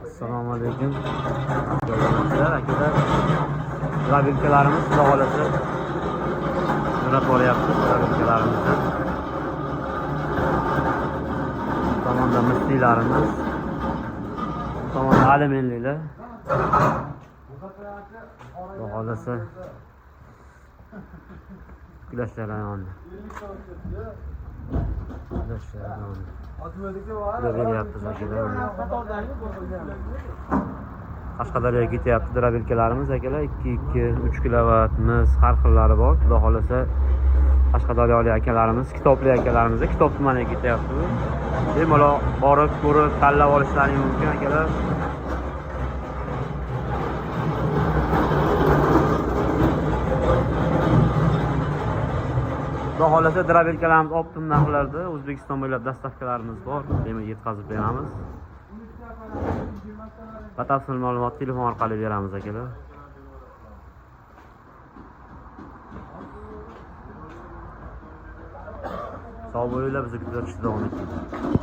Assalomu alaykum. Akalar, mobilkalarimiz xudo xolasa jo'nab boryapmiz. Mobilkalarimizni tomonda mislilarimiz, tomonda alyuminiylar. Xudo xolasa Güleşler ayağında. Böyle yaptı zaten. Qashqadaryoga ketyapti drabilkalarimiz akalar. 2-3 kilovatimiz har xillari bor. Xudo xolasa Qashqadaryolik akalarimiz, kitobli akalarimiz Kitob tumaniga ketyapti. Bemalol borib ko'rib tanlab olishlaringiz mumkin akalar. Xudo xolasa drabilkalarimiz optim narxlarda O'zbekiston bo'ylab dastavkalarimiz bor. Demak, yetkazib beramiz. Batafsil ma'lumot telefon orqali beramiz akalar. Sog' bo'linglar, bizni kuzatishda davom eting.